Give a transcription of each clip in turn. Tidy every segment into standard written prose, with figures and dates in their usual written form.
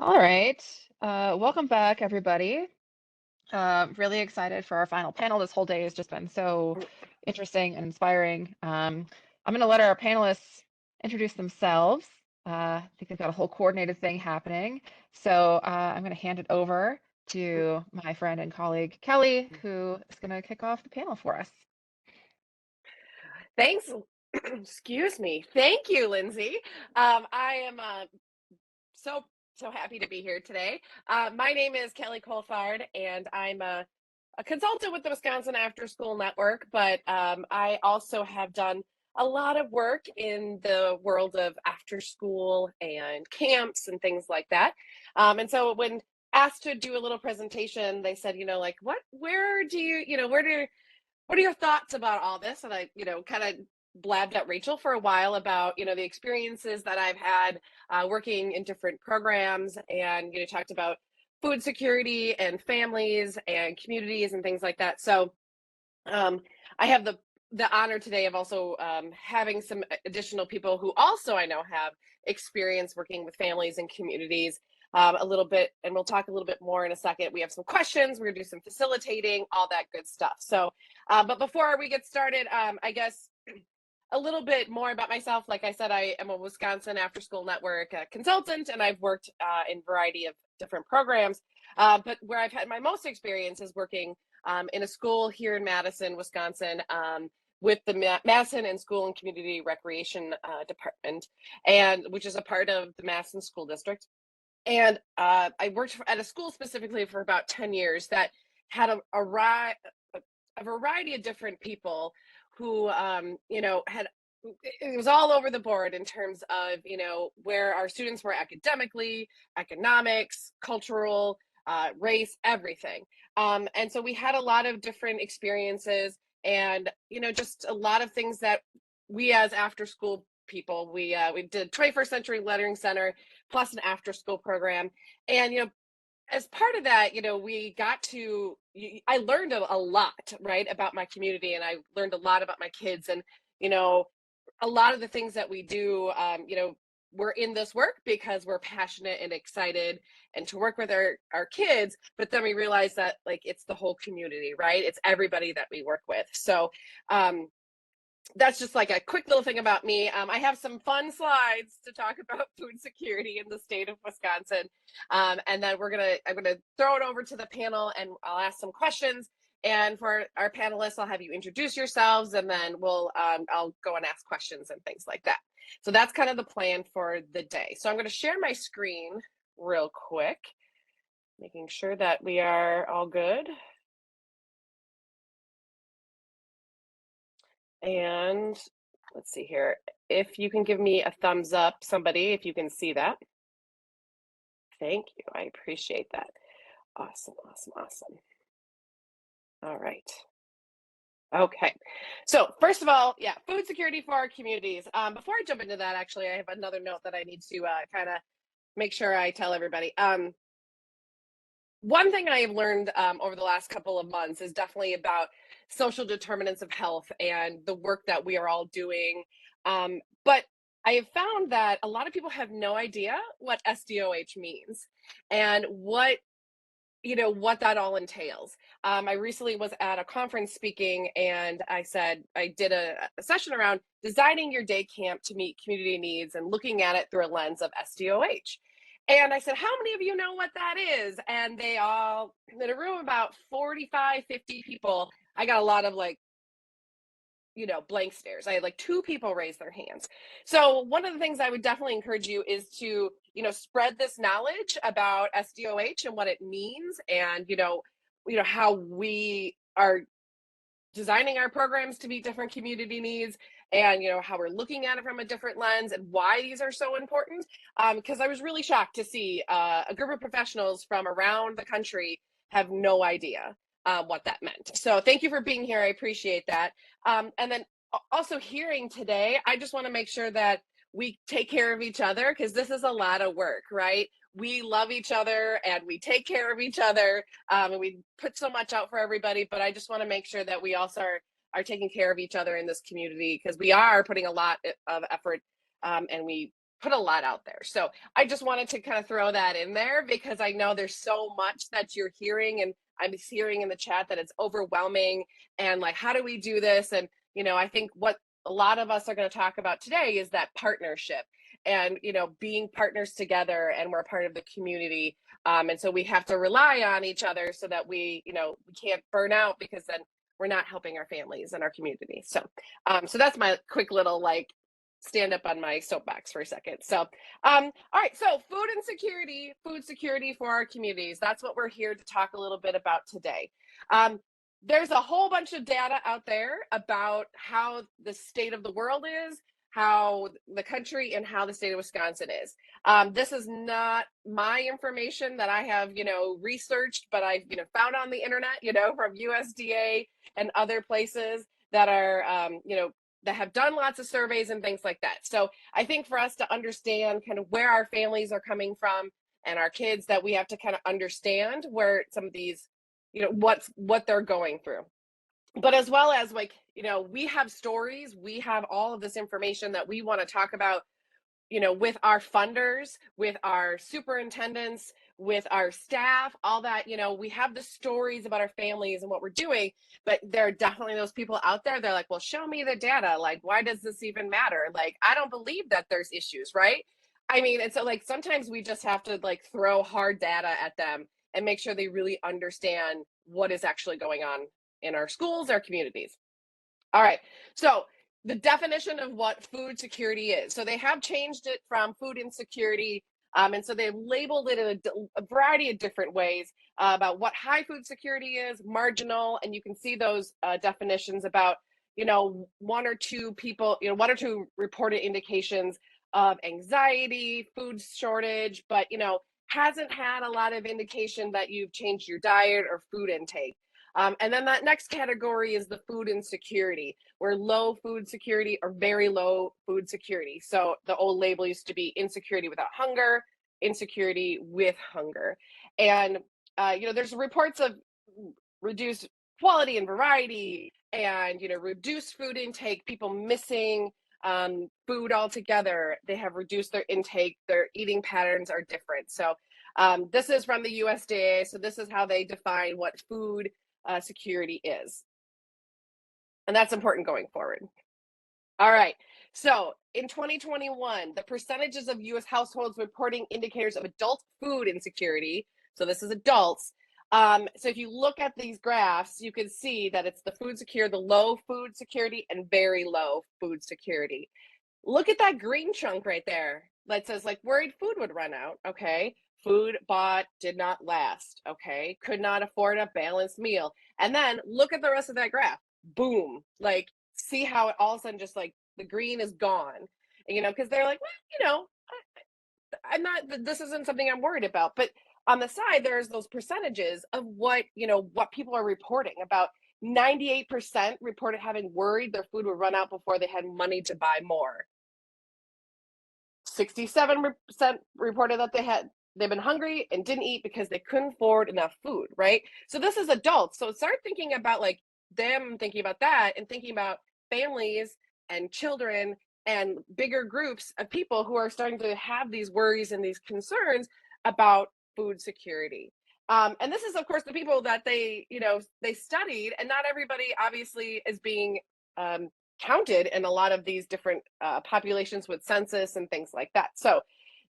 All right. Welcome back, everybody. Really excited for our final panel. This whole day has just been so interesting and inspiring. I'm going to let our panelists introduce themselves. I think they've got a whole coordinated thing happening. So I'm going to hand it over to my friend and colleague, Kelly, who is going to kick off the panel for us. Thanks. Excuse me. Thank you, Lindsay. I am so so happy to be here today. My name is Kelly Colfard, and I'm a consultant with the Wisconsin After School Network. But I also have done a lot of work in the world of after school and camps and things like that. And so when asked to do a little presentation, they said, like, where do you, what are your thoughts about all this? And I, kind of blabbed at Rachel for a while about, the experiences that I've had working in different programs and, talked about food security and families and communities and things like that. So um, I have the honor today of also having some additional people who also I know have experience working with families and communities a little bit, and we'll talk a little bit more in a second. We have some questions. We're gonna do some facilitating, all that good stuff. So, but before we get started, I guess a little bit more about myself. Like I said, I am a Wisconsin After School Network consultant, and I've worked in a variety of different programs. But where I've had my most experience is working in a school here in Madison, Wisconsin, with the Madison and School and Community Recreation Department, and which is a part of the Madison School District. And I worked at a school specifically for about 10 years that had a variety of different people who, had it was all over the board in terms of, where our students were academically, economics, cultural, race, everything. And so we had a lot of different experiences and, just a lot of things that we as after school people, we did 21st Century Lettering Center plus an after school program. And, as part of that, we got to, I learned a lot, right, about my community, and I learned a lot about my kids. And, you know, a lot of the things that we do, we're in this work because we're passionate and excited and to work with our kids. But then we realize that, like, it's the whole community, right? It's everybody that we work with. So, um, that's just like a quick little thing about me. I have some fun slides to talk about food security in the state of Wisconsin, and then I'm gonna throw it over to the panel, and I'll ask some questions. And for our panelists, I'll have you introduce yourselves, and then I'll go and ask questions and things like that. So that's kind of the plan for the day. So I'm going to share my screen real quick, making sure that we are all good. And let's see here. If you can give me a thumbs up, somebody, if you can see that. Thank you. I appreciate that. Awesome, awesome, awesome. All right. Okay. So first of all, yeah, food security for our communities. Before I jump into that, actually, I have another note that I need to kind of make sure I tell everybody. One thing I have learned over the last couple of months is definitely about social determinants of health and the work that we are all doing. But I have found that a lot of people have no idea what SDOH means and what that all entails. I recently was at a conference speaking, and I did a session around designing your day camp to meet community needs and looking at it through a lens of SDOH. And I said, how many of you know what that is? And they all, in a room about 45, 50 people, I got a lot of like, blank stares. I had like two people raise their hands. So one of the things I would definitely encourage you is to, spread this knowledge about SDOH and what it means, and how we are designing our programs to meet different community needs, and how we're looking at it from a different lens and why these are so important. Because I was really shocked to see a group of professionals from around the country have no idea what that meant. So thank you for being here. I appreciate that. And then also hearing today, I just want to make sure that we take care of each other, because this is a lot of work, right? We love each other and we take care of each other, and we put so much out for everybody. But I just want to make sure that we also are taking care of each other in this community, because we are putting a lot of effort, and we put a lot out there. So I just wanted to kind of throw that in there because I know there's so much that you're hearing, and I'm hearing in the chat that it's overwhelming, and like, how do we do this? And, I think what a lot of us are going to talk about today is that partnership and, being partners together, and we're part of the community. And so we have to rely on each other so that we can't burn out, because then we're not helping our families and our community. So that's my quick little like stand up on my soapbox for a second. So, all right. So, food security for our communities. That's what we're here to talk a little bit about today. Um, there's a whole bunch of data out there about how the state of the world is, how the country, and how the state of Wisconsin is. This is not my information that I have, researched, but I've, found on the internet, from USDA and other places that are, that have done lots of surveys and things like that. So I think for us to understand kind of where our families are coming from and our kids, that we have to kind of understand where some of these, what they're going through. But as well as like, we have stories, we have all of this information that we want to talk about, with our funders, with our superintendents, with our staff, all that, we have the stories about our families and what we're doing, but there are definitely those people out there. They're like, well, show me the data. Like, why does this even matter? Like, I don't believe that there's issues, right? I mean, and so like sometimes we just have to like throw hard data at them and make sure they really understand what is actually going on in our schools, our communities. All right. So the definition of what food security is. So they have changed it from food insecurity. And so they've labeled it in a variety of different ways about what high food security is, marginal, and you can see those definitions about, one or two people, one or two reported indications of anxiety, food shortage, but, hasn't had a lot of indication that you've changed your diet or food intake. And then that next category is the food insecurity, where low food security or very low food security. So the old label used to be insecurity without hunger, insecurity with hunger. And, there's reports of reduced quality and variety and, reduced food intake, people missing food altogether. They have reduced their intake, their eating patterns are different. So this is from the USDA. So this is how they define what food security is. And that's important going forward. All right. So in 2021, the percentages of US households reporting indicators of adult food insecurity. So this is adults. So if you look at these graphs, you can see that it's the food secure, the low food security, and very low food security. Look at that green chunk right there that says like worried food would run out. Okay. Food bought did not last. Okay. Could not afford a balanced meal. And then look at the rest of that graph. Boom. Like, see how it all of a sudden just like the green is gone. And, because they're like, well, I'm not, this isn't something I'm worried about. But on the side, there's those percentages of what, what people are reporting about. 98% reported having worried their food would run out before they had money to buy more. 67% reported that they've been hungry and didn't eat because they couldn't afford enough food, right? So this is adults. So start thinking about like them thinking about that and thinking about families and children and bigger groups of people who are starting to have these worries and these concerns about food security. And this is, of course, the people that they studied, and not everybody obviously is being counted in a lot of these different populations with census and things like that. So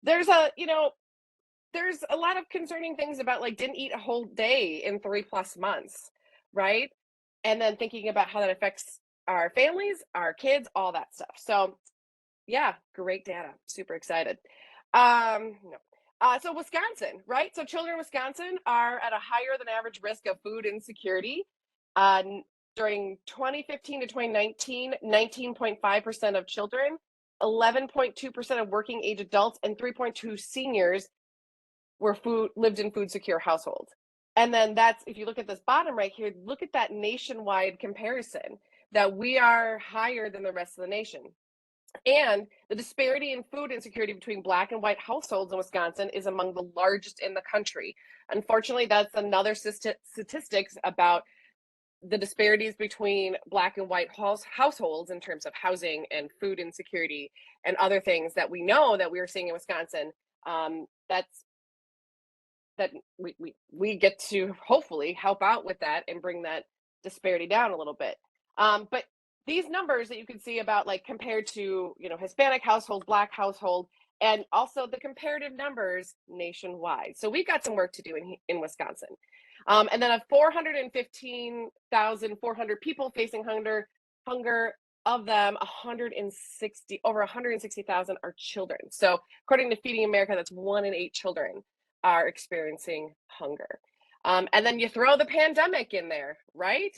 there's there's a lot of concerning things about like didn't eat a whole day in 3+ months, right? And then thinking about how that affects our families, our kids, all that stuff. So yeah, great data. Super excited. No. So Wisconsin, right? So children in Wisconsin are at a higher than average risk of food insecurity. Uh, During 2015 to 2019, 19.5% of children, 11.2% of working age adults, and 3.2 seniors lived in food secure households. And then that's, if you look at this bottom right here, look at that nationwide comparison, that we are higher than the rest of the nation. And the disparity in food insecurity between Black and white households in Wisconsin is among the largest in the country. Unfortunately, that's another statistics about the disparities between Black and white households in terms of housing and food insecurity and other things that we know that we're seeing in Wisconsin. That's that we get to hopefully help out with that and bring that disparity down a little bit. But these numbers that you can see about like compared to Hispanic household, Black household, and also the comparative numbers nationwide. So we've got some work to do in Wisconsin. And then of 415,400 people facing hunger, of them 160 over 160,000 are children. So according to Feeding America, that's 1 in 8 children are experiencing hunger. And then you throw the pandemic in there, right?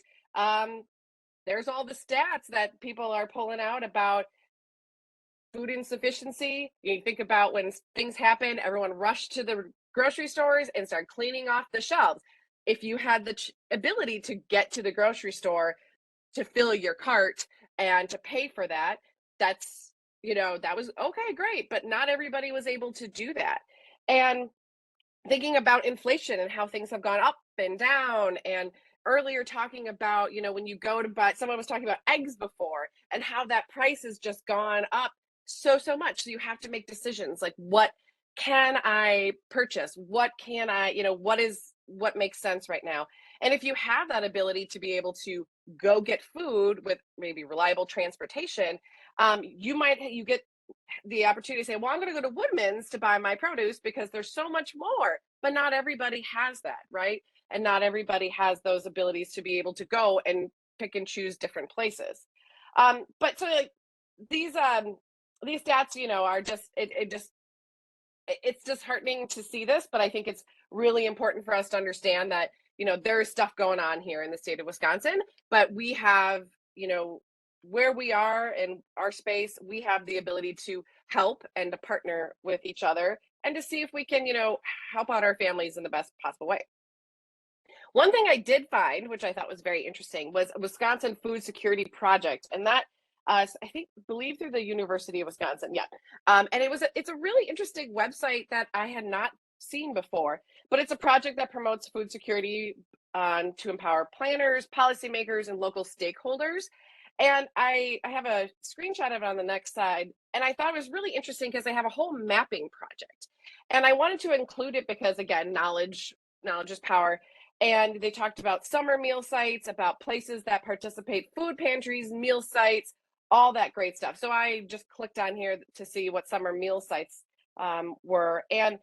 There's all the stats that people are pulling out about food insufficiency. You think about when things happen, everyone rushed to the grocery stores and started cleaning off the shelves. If you had the ability to get to the grocery store to fill your cart and to pay for that, that was okay, great. But not everybody was able to do that. And thinking about inflation and how things have gone up and down, and earlier talking about when you go to buy, someone was talking about eggs before and how that price has just gone up so much, so you have to make decisions like, what can I purchase, what can I, what makes sense right now. And if you have that ability to be able to go get food with maybe reliable transportation, you get the opportunity to say, well, I'm going to go to Woodman's to buy my produce because there's so much more. But not everybody has that, right? And not everybody has those abilities to be able to go and pick and choose different places. But so like, these stats, are just it's disheartening to see this, but I think it's really important for us to understand that there's stuff going on here in the state of Wisconsin, but we have where we are in our space, we have the ability to help and to partner with each other and to see if we can help out our families in the best possible way. One thing I did find, which I thought was very interesting, was a Wisconsin Food Security Project, and that I think believe through the University of Wisconsin. Yeah, and it's a really interesting website that I had not seen before, but it's a project that promotes food security to empower planners, policymakers, and local stakeholders. And I have a screenshot of it on the next slide, and I thought it was really interesting because they have a whole mapping project, and I wanted to include it because again, knowledge is power. And they talked about summer meal sites, about places that participate, food pantries, meal sites, all that great stuff. So I just clicked on here to see what summer meal sites were. And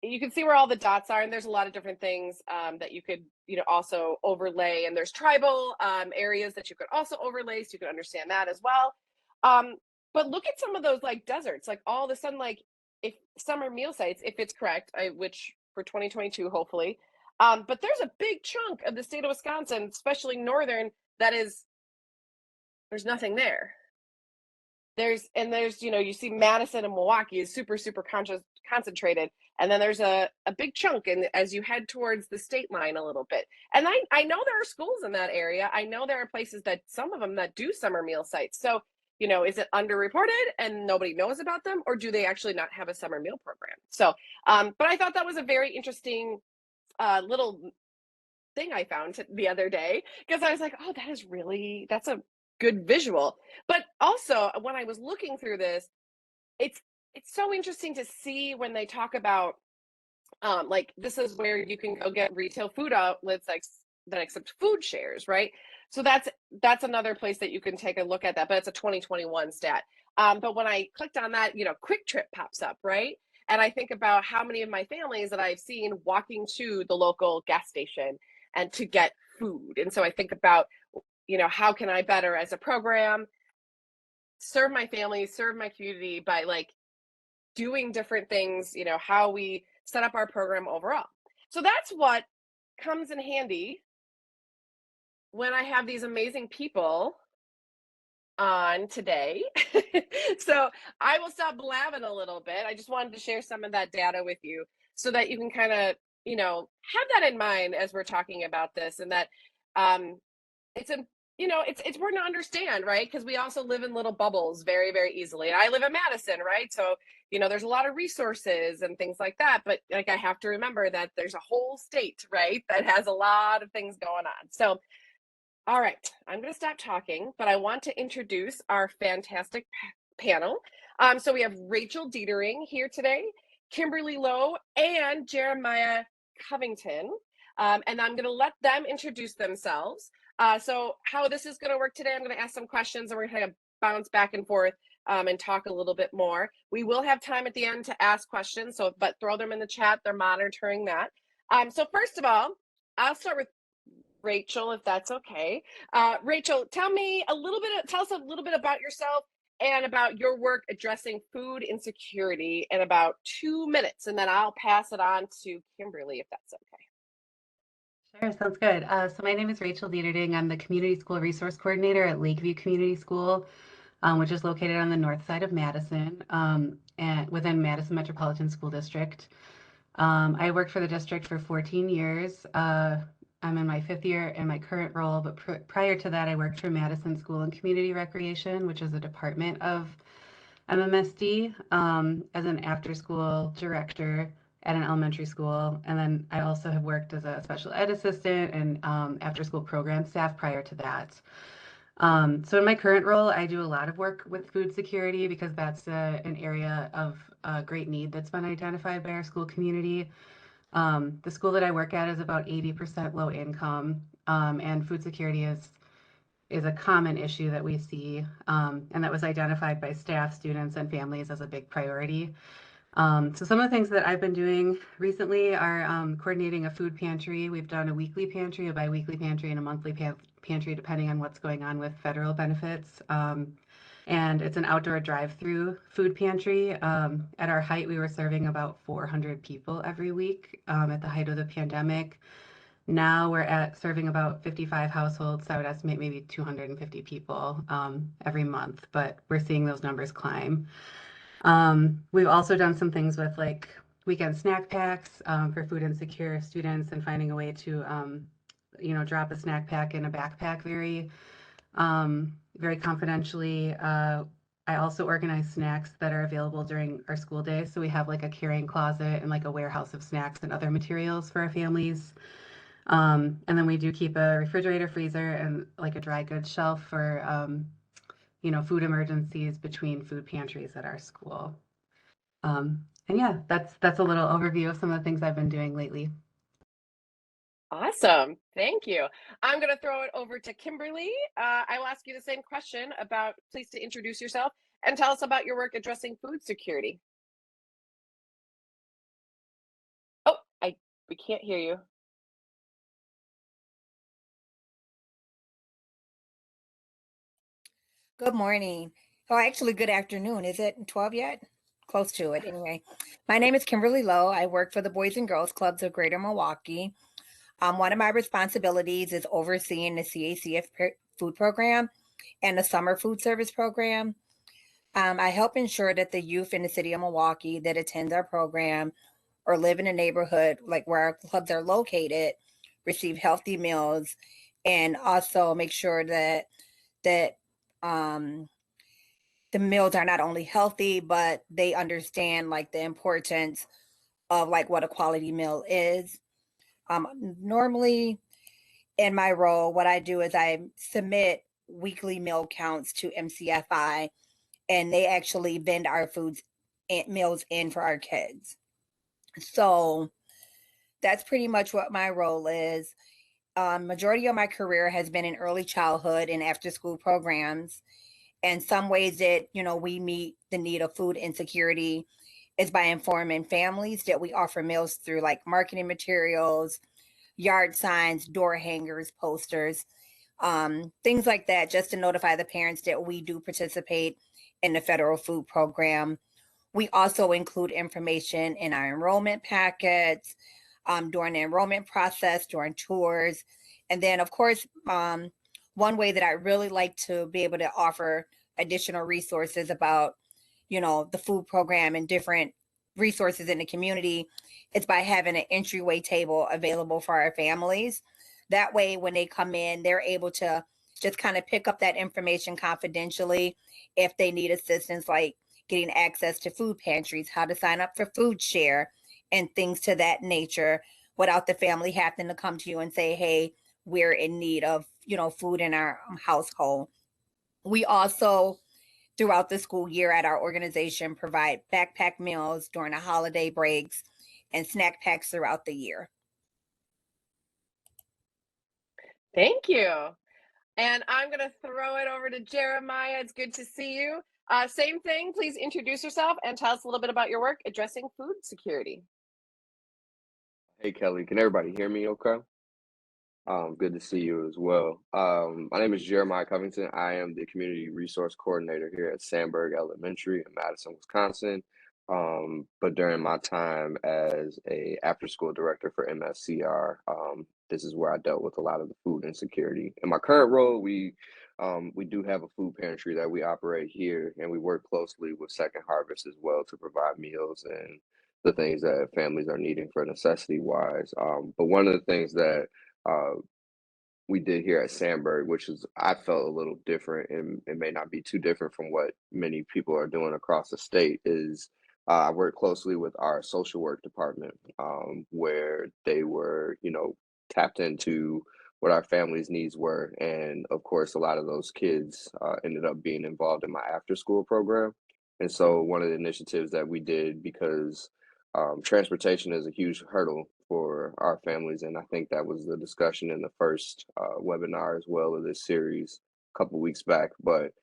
you can see where all the dots are. And there's a lot of different things that you could, also overlay. And there's tribal areas that you could also overlay so you can understand that as well. But look at some of those like deserts, like all of a sudden, like if summer meal sites, if it's correct, which for 2022, hopefully, but there's a big chunk of the state of Wisconsin, especially northern, there's nothing there. There's you see Madison and Milwaukee is super concentrated, and then there's a big chunk, and as you head towards the state line a little bit. And I know there are schools in that area. I know there are places that some of them that do summer meal sites. So is it underreported and nobody knows about them, or do they actually not have a summer meal program? So, but I thought that was a very interesting little thing I found the other day, because I was like, oh, that's a good visual. But also when I was looking through this, it's so interesting to see when they talk about like this is where you can go get retail food outlets like that accept food shares, right? So that's another place that you can take a look at that, but it's a 2021 stat. But when I clicked on that, Quick Trip pops up, right? And I think about how many of my families that I've seen walking to the local gas station and to get food. And so I think about, how can I better as a program serve my family, serve my community by like doing different things, how we set up our program overall. So that's what comes in handy when I have these amazing people on today. So I will stop blabbing a little bit. I just wanted to share some of that data with you so that you can kind of, have that in mind as we're talking about this, and that it's a it's important to understand, right? Because we also live in little bubbles very easily. And I live in Madison, right? So there's a lot of resources and things like that, but like I have to remember that there's a whole state, right, that has a lot of things going on. So All right, I'm going to stop talking, but I want to introduce our fantastic panel. So we have Rachel Dietering here today, Kimberly Lowe, and Jeremiah Covington. And I'm going to let them introduce themselves. So how this is going to work today, I'm going to ask some questions and we're going to bounce back and forth and talk a little bit more. We will have time at the end to ask questions, so but throw them in the chat. They're monitoring that. So first of all, I'll start with Rachel, if that's okay. Rachel, tell us a little bit about yourself and about your work addressing food insecurity in about 2 minutes, and then I'll pass it on to Kimberly, if that's okay. Sure, sounds good. So my name is Rachel Dieterding. I'm the Community School Resource Coordinator at Lakeview Community School, which is located on the north side of Madison, and within Madison Metropolitan School District. I worked for the district for 14 years. I'm in my fifth year in my current role, but prior to that, I worked for Madison School and Community Recreation, which is a department of MMSD, as an after-school director at an elementary school. And then I also have worked as a special ed assistant and after-school program staff prior to that. So in my current role, I do a lot of work with food security because that's an area of great need that's been identified by our school community. The school that I work at is about 80% low income, and food security is a common issue that we see, and that was identified by staff, students, and families as a big priority. So some of the things that I've been doing recently are coordinating a food pantry. We've done a weekly pantry, a biweekly pantry, and a monthly pantry, depending on what's going on with federal benefits. And it's an outdoor drive-through food pantry. At our height, we were serving about 400 people every week at the height of the pandemic. Now we're at serving about 55 households. So I would estimate maybe 250 people every month, but we're seeing those numbers climb. We've also done some things with like weekend snack packs for food insecure students and finding a way to, drop a snack pack in a backpack very confidentially. I also organize snacks that are available during our school day. So we have like a carrying closet and like a warehouse of snacks and other materials for our families. And then we do keep a refrigerator, freezer, and like a dry goods shelf for, food emergencies between food pantries at our school. And yeah, that's a little overview of some of the things I've been doing lately. Awesome. Thank you. I'm going to throw it over to Kimberly. I will ask you the same question about, please to introduce yourself and tell us about your work addressing food security. Oh, we can't hear you. Good morning. Oh, actually, good afternoon. Is it 12 yet? Close to it, anyway. My name is Kimberly Lowe. I work for the Boys and Girls Clubs of Greater Milwaukee. One of my responsibilities is overseeing the CACF food program and the summer food service program. I help ensure that the youth in the city of Milwaukee that attend our program or live in a neighborhood like where our clubs are located receive healthy meals, and also make sure that um, the meals are not only healthy, but they understand like the importance of like what a quality meal is. Normally in my role, what I do is I submit weekly meal counts to MCFI, and they actually vend our foods and meals in for our kids. So that's pretty much what my role is. Majority of my career has been in early childhood and after school programs. And some ways that, we meet the need of food insecurity is by informing families that we offer meals through like marketing materials, yard signs, door hangers, posters, things like that, just to notify the parents that we do participate in the federal food program. We also include information in our enrollment packets, during the enrollment process, during tours. And then, of course, one way that I really like to be able to offer additional resources about, the food program and different resources in the community is by having an entryway table available for our families. That way, when they come in, they're able to just kind of pick up that information confidentially if they need assistance, like getting access to food pantries, how to sign up for food share, and things to that nature without the family having to come to you and say, hey, we're in need of, food in our household. We also, throughout the school year at our organization, provide backpack meals during the holiday breaks and snack packs throughout the year. Thank you. And I'm going to throw it over to Jeremiah. It's good to see you. Same thing, please introduce yourself and tell us a little bit about your work addressing food security. Hey Kelly, can everybody hear me okay? Good to see you as well. My name is Jeremiah Covington. I am the Community Resource Coordinator here at Sandburg Elementary in Madison, Wisconsin. But during my time as a after-school director for MSCR, this is where I dealt with a lot of the food insecurity. In my current role, we do have a food pantry that we operate here, and we work closely with Second Harvest as well to provide meals and the things that families are needing for necessity wise. But one of the things that uh, we did here at Sandburg, which is I felt a little different, and it may not be too different from what many people are doing across the state, is I work closely with our social work department, where they were, tapped into what our families' needs were. And of course, a lot of those kids ended up being involved in my after school program. And so one of the initiatives that we did, because transportation is a huge hurdle for our families, and I think that was the discussion in the first webinar as well of this series a couple weeks back. But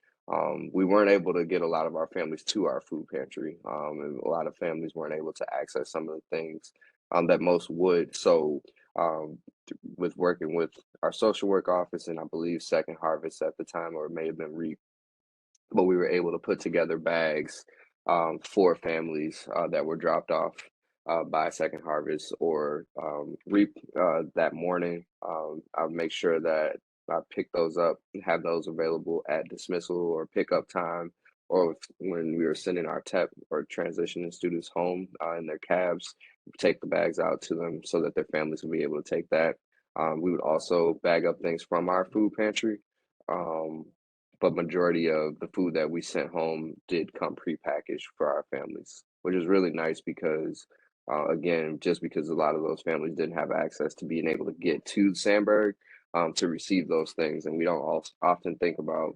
we weren't able to get a lot of our families to our food pantry, and a lot of families weren't able to access some of the things that most would. So, with working with our social work office, and I believe Second Harvest at the time, or it may have been REAP, but we were able to put together bags for families that were dropped off by Second Harvest or Reap that morning. I would make sure that I pick those up and have those available at dismissal or pickup time, or when we were sending our TEP or transitioning students home in their cabs, take the bags out to them so that their families would be able to take that. We would also bag up things from our food pantry. Um, but majority of the food that we sent home did come prepackaged for our families, which is really nice because, again, just because a lot of those families didn't have access to being able to get to Sandburg to receive those things, and we don't often think about,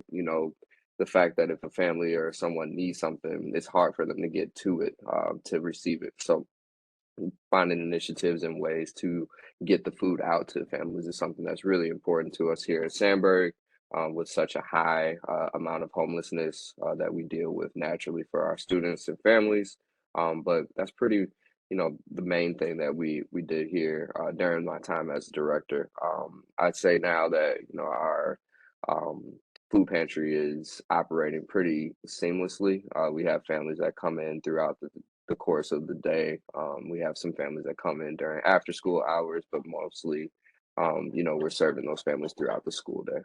the fact that if a family or someone needs something, it's hard for them to get to it to receive it. So finding initiatives and ways to get the food out to families is something that's really important to us here at Sandburg, with such a high amount of homelessness that we deal with naturally for our students and families. But that's pretty, the main thing that we did here during my time as a director. I'd say now that our um, food pantry is operating pretty seamlessly. We have families that come in throughout the course of the day. We have some families that come in during after school hours, but mostly, we're serving those families throughout the school day.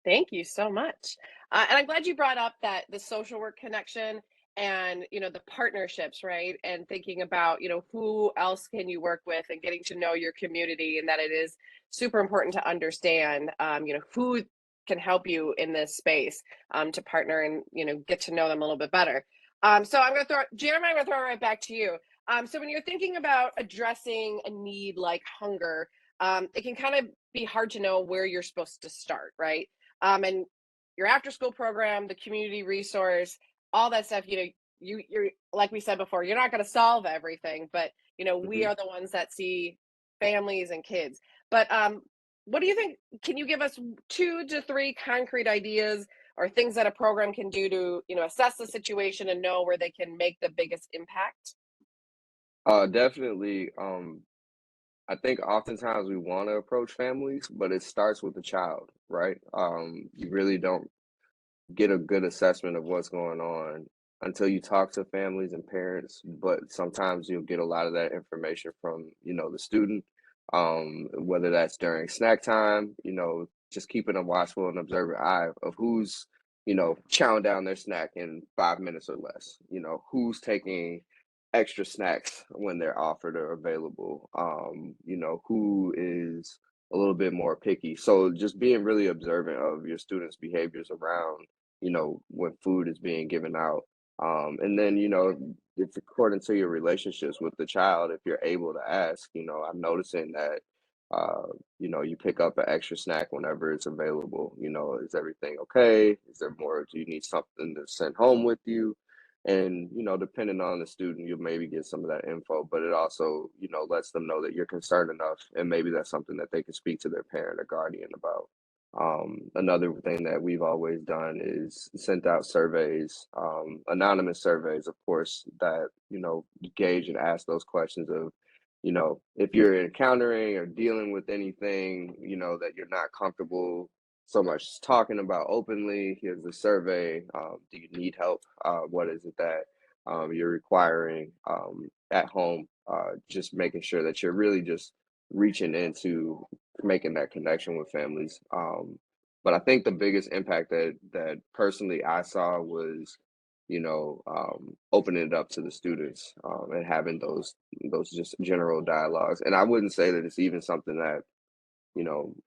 Thank you so much. And I'm glad you brought up that the social work connection and the partnerships, right? And thinking about who else can you work with and getting to know your community, and that it is super important to understand who can help you in this space, to partner and get to know them a little bit better. So I'm going to throw Jeremy, I'm going to throw it right back to you. So when you're thinking about addressing a need like hunger, it can kind of be hard to know where you're supposed to start, right? And your after school program, the community resource, all that stuff, you're like we said before, you're not going to solve everything, but we Mhm. are the ones that see families and kids. But what do you think? Can you give us 2 to 3 concrete ideas or things that a program can do to assess the situation and know where they can make the biggest impact? Definitely. I think oftentimes we want to approach families, but it starts with the child, right? You really don't get a good assessment of what's going on until you talk to families and parents, but sometimes you'll get a lot of that information from the student, whether that's during snack time, just keeping a watchful and observant eye of who's chowing down their snack in 5 minutes or less, who's taking extra snacks when they're offered or available, who is a little bit more picky. So just being really observant of your students behaviors around when food is being given out. And then, it's according to your relationships with the child, if you're able to ask, I'm noticing that, you pick up an extra snack whenever it's available. Is everything okay? Is there more? Do you need something to send home with you? And, depending on the student, you'll maybe get some of that info, but it also, lets them know that you're concerned enough. And maybe that's something that they can speak to their parent or guardian about. Another thing that we've always done is sent out surveys, anonymous surveys, of course, that, gauge and ask those questions of, if you're encountering or dealing with anything, that you're not comfortable so much talking about openly, here's the survey. Do you need help? What is it that you're requiring at home? Just making sure that you're really just reaching into making that connection with families. But I think the biggest impact that personally I saw was, opening it up to the students and having those just general dialogues. And I wouldn't say that it's even something that,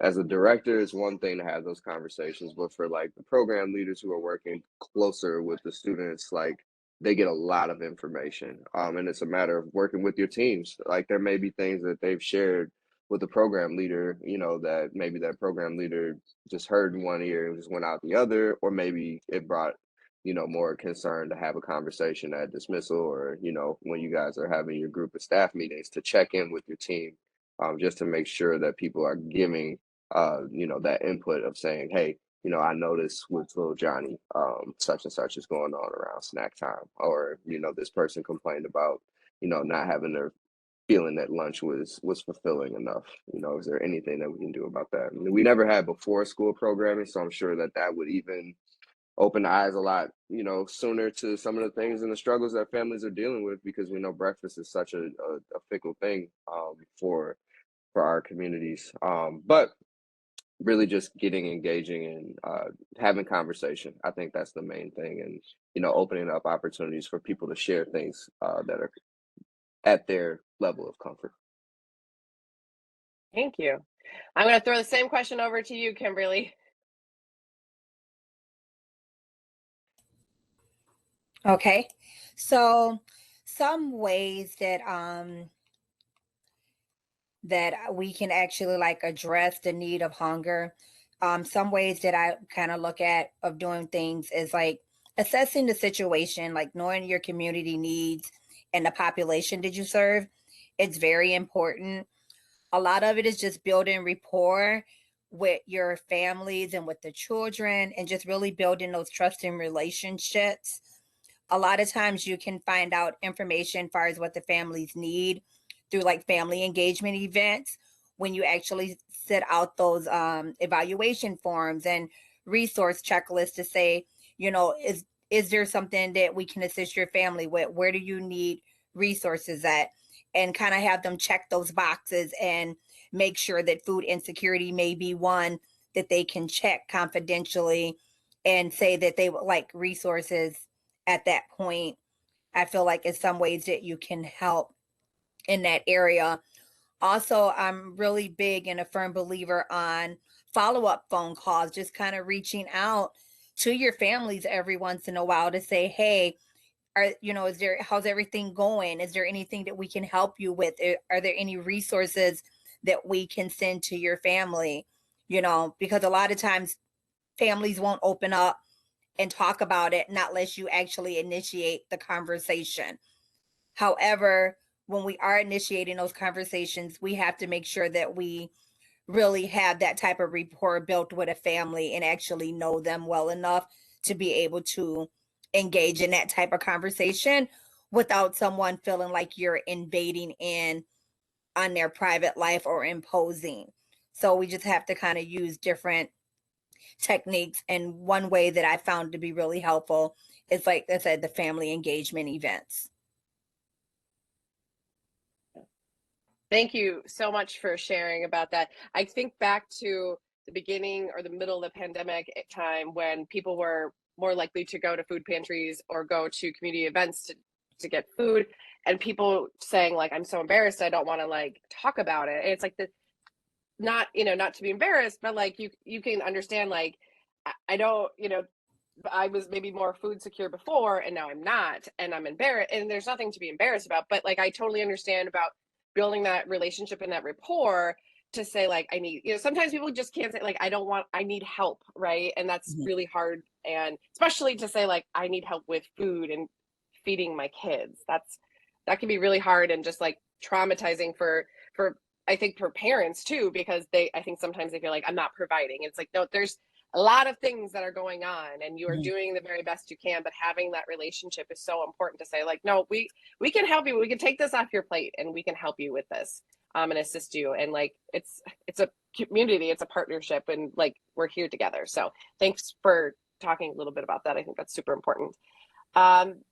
as a director, it's one thing to have those conversations, but for like the program leaders who are working closer with the students, like they get a lot of information. And it's a matter of working with your teams. Like there may be things that they've shared with the program leader, that maybe that program leader just heard in one ear and just went out the other, or maybe it brought, more concern to have a conversation at dismissal or, when you guys are having your group of staff meetings to check in with your team, just to make sure that people are giving, that input of saying, hey, I noticed with little Johnny, such and such is going on around snack time, or, this person complained about, not having their feeling that lunch was fulfilling enough. Is there anything that we can do about that? I mean, we never had before school programming, so I'm sure that would even open the eyes a lot, sooner to some of the things and the struggles that families are dealing with, because we know breakfast is such a fickle thing for our communities. But really just getting engaging and having conversation. I think that's the main thing, and opening up opportunities for people to share things that are at their level of comfort. Thank you. I'm going to throw the same question over to you, Kimberly. Okay. So some ways that we can actually like address the need of hunger. Some ways that I kind of look at of doing things is like assessing the situation, like knowing your community needs and the population that you serve. It's very important. A lot of it is just building rapport with your families and with the children and just really building those trusting relationships. A lot of times you can find out information as far as what the families need through like family engagement events when you actually set out those evaluation forms and resource checklists to say, is there something that we can assist your family with? Where do you need resources at? And kind of have them check those boxes and make sure that food insecurity may be one that they can check confidentially and say that they would like resources at that point. I feel like in some ways that you can help in that area. Also, I'm really big and a firm believer on follow up phone calls, just kind of reaching out to your families every once in a while to say, hey, is there, how's everything going? Is there anything that we can help you with? Are there any resources that we can send to your family? Because a lot of times families won't open up and talk about it not unless you actually initiate the conversation. However, when we are initiating those conversations, we have to make sure that we really have that type of rapport built with a family and actually know them well enough to be able to engage in that type of conversation without someone feeling like you're invading in on their private life or imposing. So we just have to kind of use different techniques. And one way that I found to be really helpful is, like I said, the family engagement events. Thank you so much for sharing about that. I think back to the beginning or the middle of the pandemic time when people were more likely to go to food pantries or go to community events to get food, and people saying like, I'm so embarrassed, I don't want to like talk about it. And it's like the not, not to be embarrassed, but like you can understand like I don't, I was maybe more food secure before and now I'm not, and I'm embarrassed, and there's nothing to be embarrassed about, but like I totally understand about building that relationship and that rapport to say like I need, sometimes people just can't say like I need help, right? And that's Mhm. really hard, and especially to say like I need help with food and feeding my kids. That can be really hard and just like traumatizing for I think for parents too, because I think sometimes they feel like I'm not providing. It's like, no, there's a lot of things that are going on and you are Mhm. doing the very best you can, but having that relationship is so important to say like, no, we can help you. We can take this off your plate and we can help you with this, and assist you. And like, it's a community, it's a partnership, and like, we're here together. So thanks for talking a little bit about that. I think that's super important.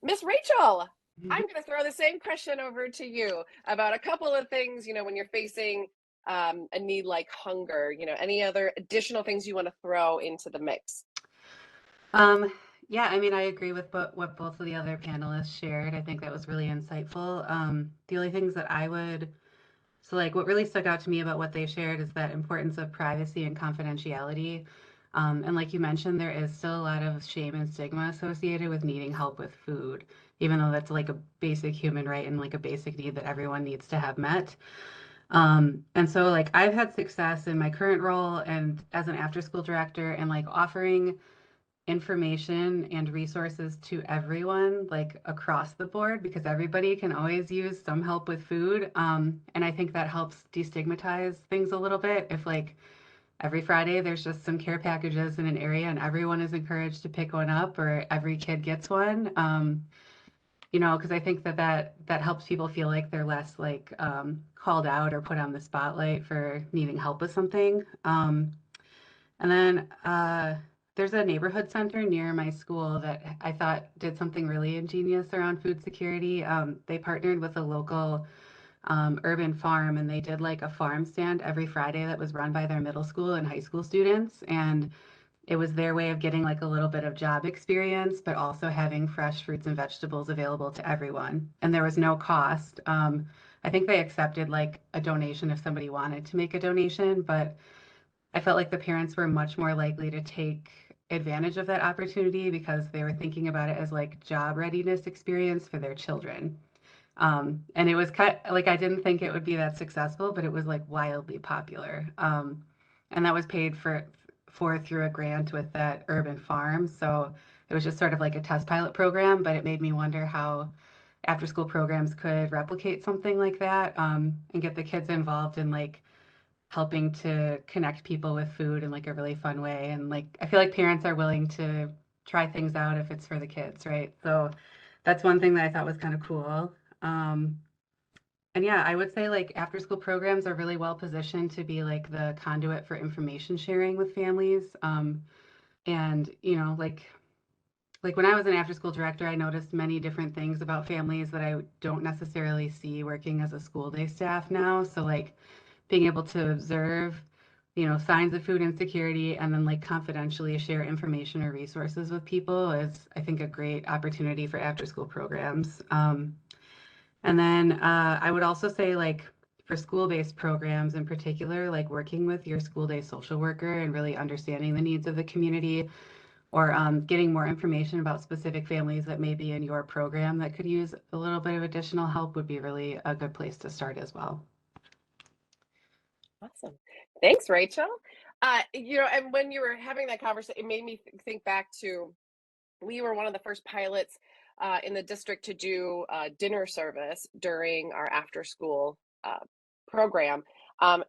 Miss Rachel, I'm going to throw the same question over to you about a couple of things, when you're facing a need like hunger, any other additional things you want to throw into the mix? Um, yeah, I mean, I agree with what both of the other panelists shared. I think that was really insightful. The only things that so like what really stuck out to me about what they shared is that importance of privacy and confidentiality. And like you mentioned, there is still a lot of shame and stigma associated with needing help with food, even though that's like a basic human right and like a basic need that everyone needs to have met. And so like I've had success in my current role and as an after school director and like offering information and resources to everyone like across the board because everybody can always use some help with food. And I think that helps destigmatize things a little bit if like every Friday there's just some care packages in an area and everyone is encouraged to pick one up or every kid gets one. Because I think that helps people feel like they're less like called out or put on the spotlight for needing help with something. And then there's a neighborhood center near my school that I thought did something really ingenious around food security. They partnered with a local urban farm and they did like a farm stand every Friday that was run by their middle school and high school students. And it was their way of getting like a little bit of job experience, but also having fresh fruits and vegetables available to everyone. And there was no cost. I think they accepted like a donation if somebody wanted to make a donation, but I felt like the parents were much more likely to take advantage of that opportunity because they were thinking about it as like job readiness experience for their children. And it was kind like I didn't think it would be that successful, but it was like wildly popular. And that was paid for through a grant with that urban farm. So it was just sort of like a test pilot program, but it made me wonder how after school programs could replicate something like that, and get the kids involved in like helping to connect people with food in like a really fun way. And like I feel like parents are willing to try things out if it's for the kids, right? So that's one thing that I thought was kind of cool. Um, and yeah, I would say like after school programs are really well positioned to be like the conduit for information sharing with families. And like when I was an after school director, I noticed many different things about families that I don't necessarily see working as a school day staff now. So like being able to observe, signs of food insecurity and then like confidentially share information or resources with people is, I think, a great opportunity for after school programs. And then I would also say like for school-based programs in particular, like working with your school day social worker and really understanding the needs of the community or getting more information about specific families that may be in your program that could use a little bit of additional help would be really a good place to start as well. Awesome. Thanks, Rachel. And when you were having that conversation, it made me think back to, we were one of the first pilots in the district to do dinner service during our after school program. And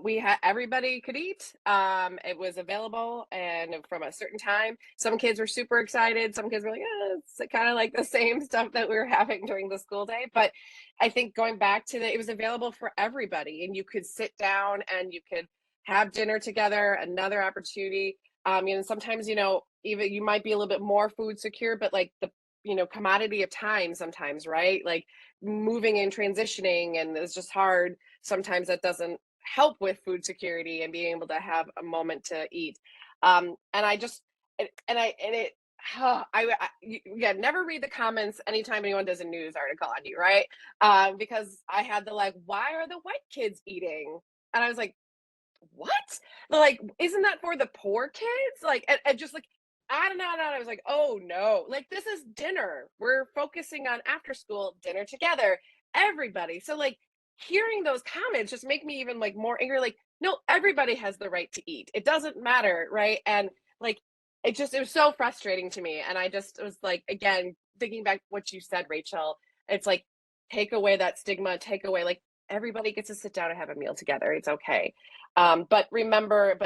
we had, everybody could eat. It was available and from a certain time. Some kids were super excited. Some kids were like, it's kind of like the same stuff that we were having during the school day. But I think going back to it was available for everybody and you could sit down and you could have dinner together, another opportunity. Sometimes, even you might be a little bit more food secure, but like the, commodity of time sometimes, right? Like moving and transitioning, and it's just hard. Sometimes that doesn't help with food security and being able to have a moment to eat. And I just, and it, yeah, never read the comments anytime anyone does a news article on you, right? Because I had the like, why are the white kids eating? And I was like, what? Like, isn't that for the poor kids? Like, and just like on and on and on. I was like, oh no, like this is dinner. We're focusing on after school dinner together, everybody. So like hearing those comments just make me even like more angry. Like, no, everybody has the right to eat. It doesn't matter, right? And like it was so frustrating to me. And I just was like, again, thinking back what you said, Rachel, it's like take away that stigma, take away like everybody gets to sit down and have a meal together. It's okay. But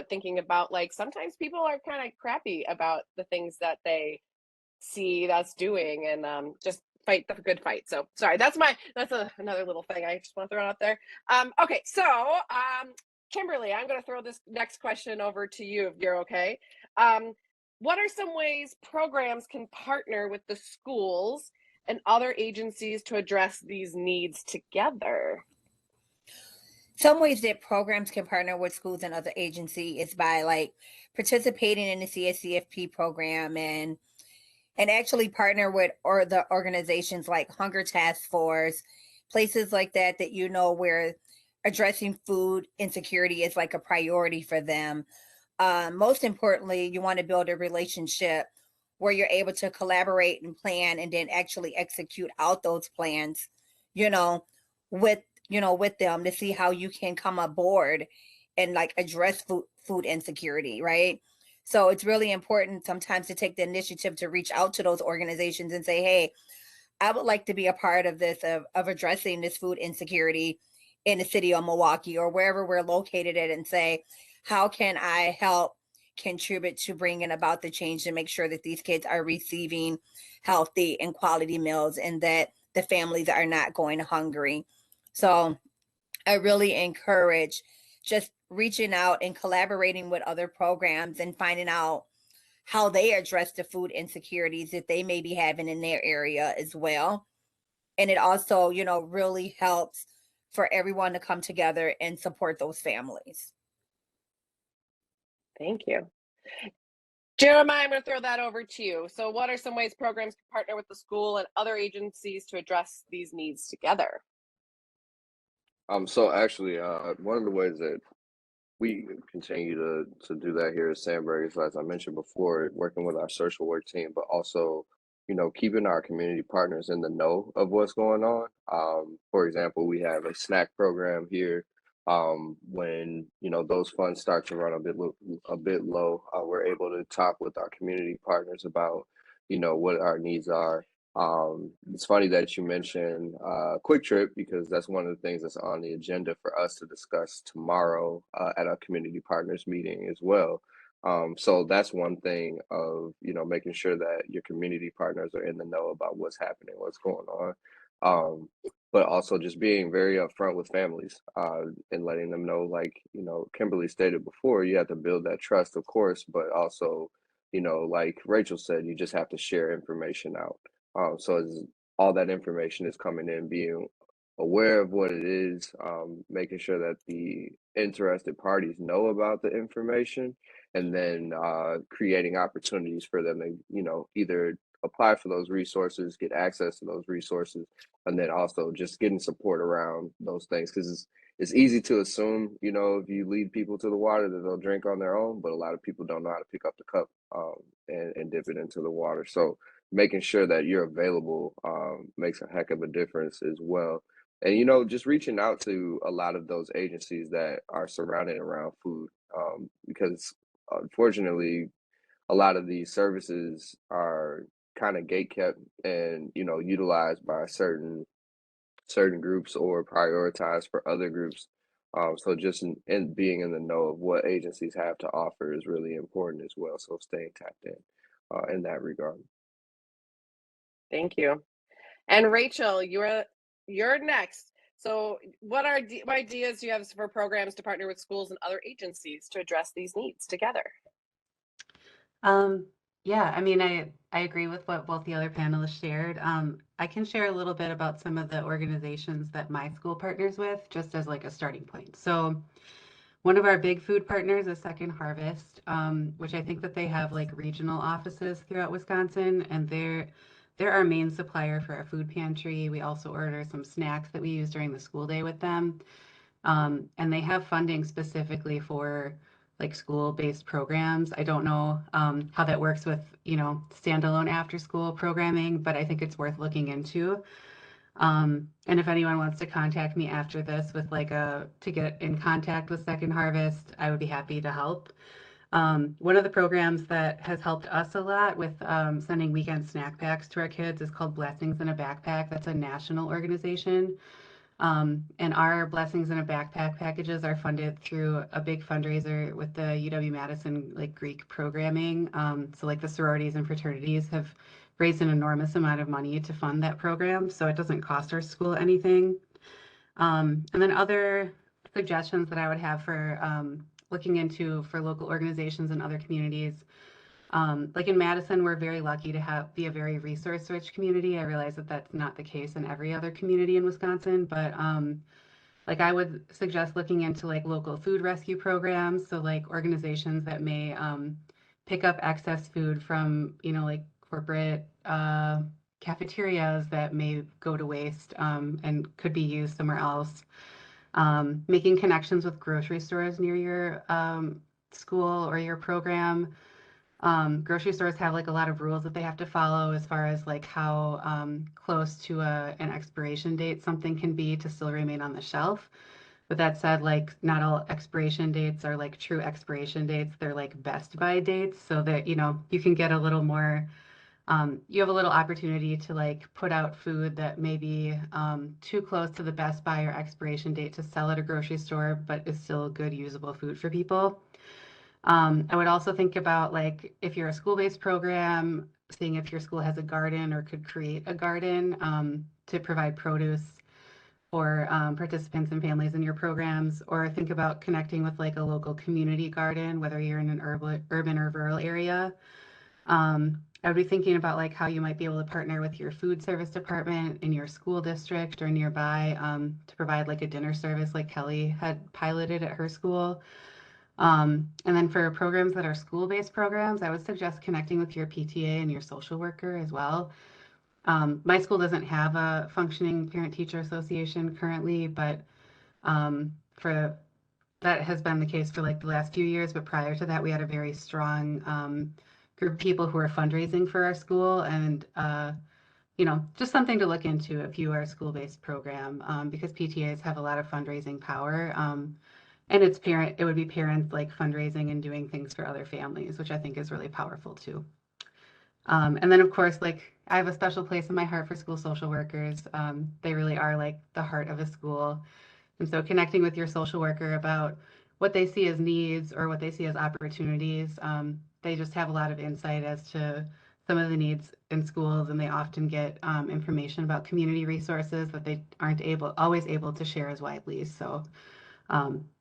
thinking about like sometimes people are kind of crappy about the things that they see that's doing and just fight the good fight. So sorry, another little thing I just want to throw out there. Okay, so Kimberly, I'm going to throw this next question over to you if you're okay. Um, what are some ways programs can partner with the schools and other agencies to address these needs together? Some ways that programs can partner with schools and other agency is by like participating in the CSCFP program and actually partner with or the organizations like Hunger Task Force, places like that you know where addressing food insecurity is like a priority for them. Most importantly, you want to build a relationship where you're able to collaborate and plan and then actually execute out those plans, you know, with with them to see how you can come aboard and like address food insecurity, right? So it's really important sometimes to take the initiative to reach out to those organizations and say, hey, I would like to be a part of this, of addressing this food insecurity in the city of Milwaukee or wherever we're located at, and say, how can I help contribute to bringing about the change to make sure that these kids are receiving healthy and quality meals and that the families are not going hungry. So I really encourage just reaching out and collaborating with other programs and finding out how they address the food insecurities that they may be having in their area as well. And it also, really helps for everyone to come together and support those families. Thank you. Jeremiah, I'm going to throw that over to you. So, what are some ways programs can partner with the school and other agencies to address these needs together? So actually, one of the ways that we continue to do that here at Sandberg is, as I mentioned before, working with our social work team, but also, keeping our community partners in the know of what's going on. For example, we have a snack program here. When those funds start to run a bit low, we're able to talk with our community partners about what our needs are. It's funny that you mentioned Quick Trip because that's one of the things that's on the agenda for us to discuss tomorrow at our community partners meeting as well. So that's one thing of making sure that your community partners are in the know about what's happening, what's going on, um, but also just being very upfront with families and letting them know, like Kimberly stated before, you have to build that trust, of course, but also like Rachel said, you just have to share information out. So as all that information is coming in, being aware of what it is, making sure that the interested parties know about the information, and then creating opportunities for them to, either apply for those resources, get access to those resources, and then also just getting support around those things. Because it's easy to assume, if you lead people to the water that they'll drink on their own, but a lot of people don't know how to pick up the cup and dip it into the water. So making sure that you're available makes a heck of a difference as well. And just reaching out to a lot of those agencies that are surrounded around food, because unfortunately, a lot of these services are kind of gate kept and utilized by certain groups or prioritized for other groups. So just in being in the know of what agencies have to offer is really important as well. So staying tapped in that regard. Thank you. And Rachel, you're next. So, what ideas do you have for programs to partner with schools and other agencies to address these needs together? Um, yeah, I mean, I agree with what both the other panelists shared. I can share a little bit about some of the organizations that my school partners with, just as like a starting point. So, one of our big food partners is Second Harvest, which I think that they have like regional offices throughout Wisconsin, and they're our main supplier for our food pantry. We also order some snacks that we use during the school day with them. And they have funding specifically for like school-based programs. I don't know how that works with, standalone after-school programming, but I think it's worth looking into. And if anyone wants to contact me after this with to get in contact with Second Harvest, I would be happy to help. One of the programs that has helped us a lot with sending weekend snack packs to our kids is called Blessings in a Backpack. That's a national organization. And our Blessings in a Backpack packages are funded through a big fundraiser with the UW-Madison Greek programming. So the sororities and fraternities have raised an enormous amount of money to fund that program, so it doesn't cost our school anything. And then other suggestions that I would have for looking into for local organizations and other communities. Like in Madison, we're very lucky to be a very resource-rich community. I realize that that's not the case in every other community in Wisconsin, but I would suggest looking into local food rescue programs. So organizations that may pick up excess food from corporate cafeterias that may go to waste and could be used somewhere else. Making connections with grocery stores near your school or your program. Grocery stores have a lot of rules that they have to follow as far as how close to an expiration date something can be to still remain on the shelf. But that said, not all expiration dates are true expiration dates. They're best by dates, so that you can get a little more. You have a little opportunity to put out food that may be too close to the best by or expiration date to sell at a grocery store, but is still good usable food for people. I would also think about if you're a school-based program, seeing if your school has a garden or could create a garden to provide produce for participants and families in your programs, or think about connecting with a local community garden, whether you're in an urban or rural area. I would be thinking about how you might be able to partner with your food service department in your school district or nearby to provide a dinner service like Kelly had piloted at her school. And then for programs that are school-based programs, I would suggest connecting with your PTA and your social worker as well. My school doesn't have a functioning parent-teacher association currently, but for that has been the case for the last few years. But prior to that, we had a very strong group of people who are fundraising for our school, and just something to look into if you are a school-based program, because PTAs have a lot of fundraising power. And it would be parents fundraising and doing things for other families, which I think is really powerful too. And then of course, I have a special place in my heart for school social workers. They really are the heart of a school. And so connecting with your social worker about what they see as needs or what they see as opportunities, they just have a lot of insight as to some of the needs in schools, and they often get information about community resources that they aren't always able to share as widely. So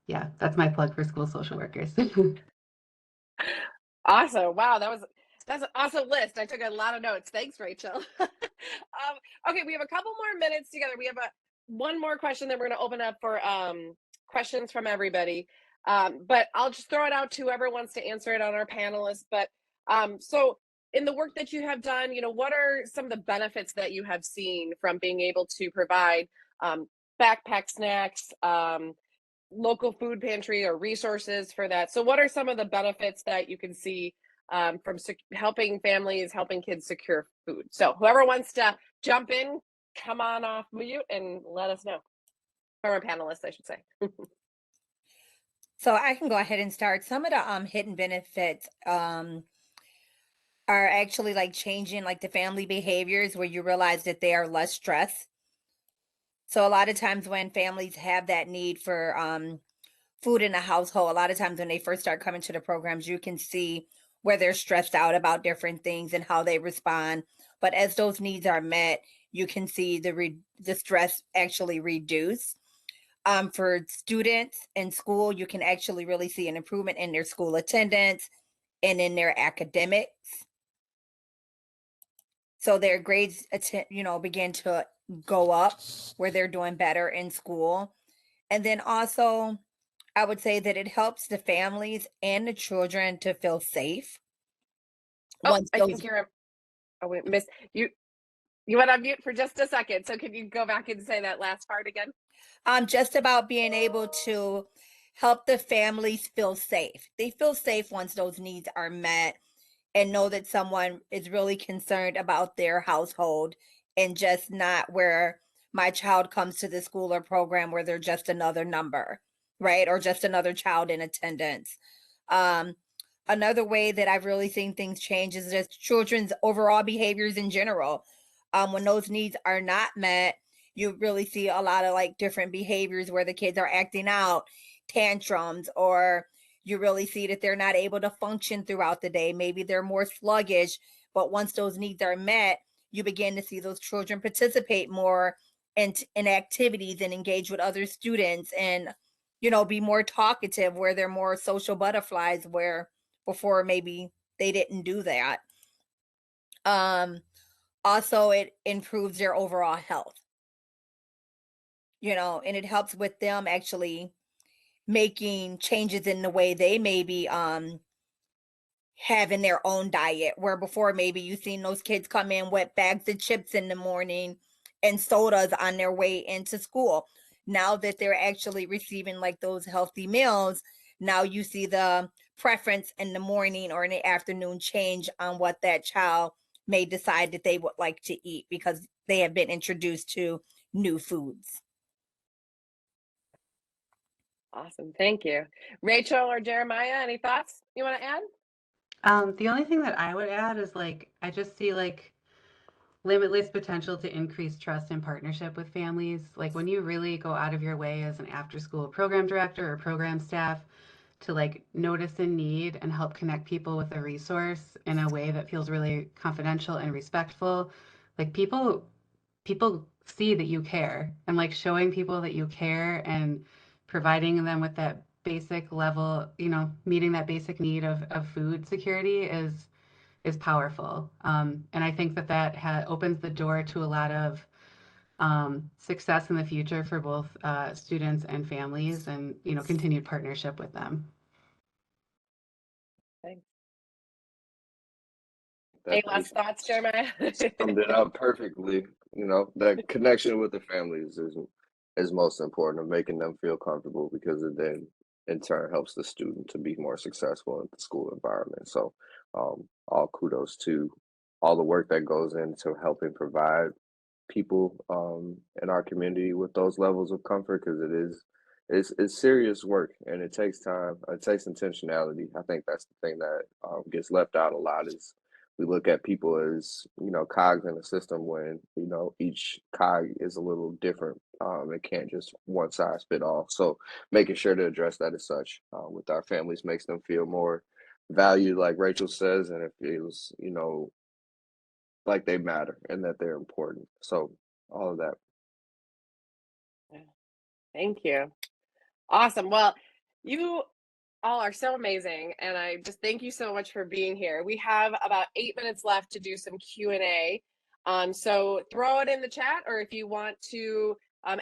yeah, that's my plug for school social workers. Awesome. Wow, that's an awesome list. I took a lot of notes. Thanks, Rachel. Okay, we have a couple more minutes together. We have one more question that we're going to open up for questions from everybody. But I'll just throw it out to whoever wants to answer it on our panelists. But so in the work that you have done, what are some of the benefits that you have seen from being able to provide backpack snacks, local food pantry or resources for that? So what are some of the benefits that you can see from helping families, helping kids secure food? So whoever wants to jump in, come on off mute and let us know. From our panelists, I should say. So I can go ahead and start. Some of the hidden benefits are actually changing the family behaviors, where you realize that they are less stressed. So a lot of times when families have that need for food in the household, a lot of times when they first start coming to the programs, you can see where they're stressed out about different things and how they respond. But as those needs are met, you can see the stress actually reduce. For students in school, you can actually really see an improvement in their school attendance and in their academics. So their grades, begin to go up, where they're doing better in school. And then also, I would say that it helps the families and the children to feel safe. Oh, Once I those, think we missed you. You went on mute for just a second. So can you go back and say that last part again? just about being able to help the families feel safe. They feel safe once those needs are met and know that someone is really concerned about their household and just not where my child comes to the school or program where they're just another number, right? Or just another child in attendance. Um, Another way that I've really seen things change is just children's overall behaviors in general. When those needs are not met, you really see a lot of like different behaviors where the kids are acting out, tantrums, or you really see that they're not able to function throughout the day. Maybe they're more sluggish, but once those needs are met, you begin to see those children participate more in activities and engage with other students and be more talkative where they're more social butterflies where before maybe they didn't do that. Um Also it improves their overall health, and it helps with them actually making changes in the way they maybe having their own diet where before maybe you seen those kids come in with bags of chips in the morning and sodas on their way into school. Now that they're actually receiving like those healthy meals, now you see the preference in the morning or in the afternoon change on what that child may decide that they would like to eat because they have been introduced to new foods. Awesome. Thank you. Rachel or Jeremiah, any thoughts you want to add? The only thing that I would add is like I just see like limitless potential to increase trust and partnership with families. Like when you really go out of your way as an after school program director or program staff to like notice a need and help connect people with a resource in a way that feels really confidential and respectful, like people see that you care, and like showing people that you care and providing them with that basic level, meeting that basic need of food security is powerful. And I think that opens the door to a lot of success in the future for both students and families, and continued partnership with them. Thanks. Any That last thoughts, Jeremiah? summed it up perfectly. That connection with the families is most important, of making them feel comfortable, because it then in turn helps the student to be more successful in the school environment. So, all kudos to all the work that goes into helping provide people in our community with those levels of comfort, because it's serious work, and it takes time. It takes intentionality. I think that's the thing that gets left out a lot, is we look at people as cogs in a system, when each cog is a little different. It can't just one size fit all. So making sure to address that as such with our families makes them feel more valued, like Rachel says, and it feels like they matter and that they're important. So all of that. Thank you. Awesome. Well, you all are so amazing, and I just thank you so much for being here. We have about 8 minutes left to do some Q&A. So throw it in the chat, or if you want to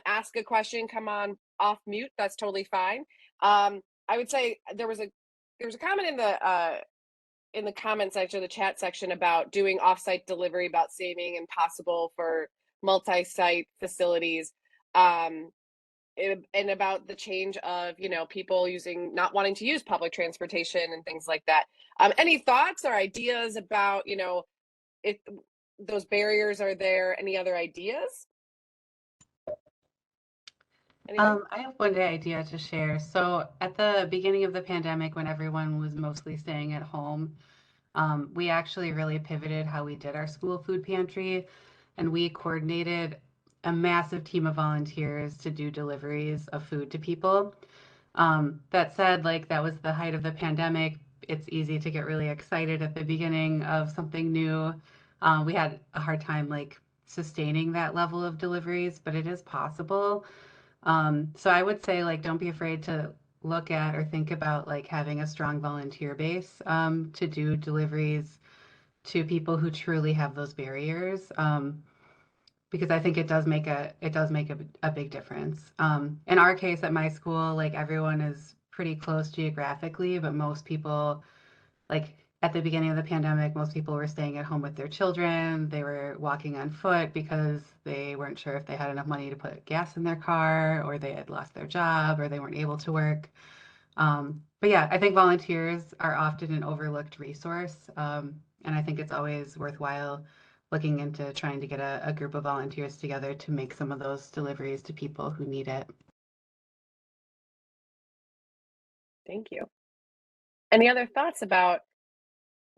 ask a question, come on off mute. That's totally fine. I would say there was a comment in the comment section, the chat section, about doing offsite delivery, about saving and possible for multi-site facilities. And about the change of people not wanting to use public transportation and things like that. Any thoughts or ideas about if those barriers are there? Any other ideas? I have one idea to share. So at the beginning of the pandemic, when everyone was mostly staying at home, we actually really pivoted how we did our school food pantry, and we coordinated a massive team of volunteers to do deliveries of food to people. That said, like that was the height of the pandemic. It's easy to get really excited at the beginning of something new. We had a hard time like sustaining that level of deliveries, but it is possible. So I would say like don't be afraid to look at or think about like having a strong volunteer base to do deliveries to people who truly have those barriers. Because I think it does make a big difference. In our case at my school, like everyone is pretty close geographically, but most people like at the beginning of the pandemic, most people were staying at home with their children. They were walking on foot because they weren't sure if they had enough money to put gas in their car, or they had lost their job, or they weren't able to work. But yeah, I think volunteers are often an overlooked resource. And I think it's always worthwhile looking into trying to get a group of volunteers together to make some of those deliveries to people who need it. Thank you. Any other thoughts about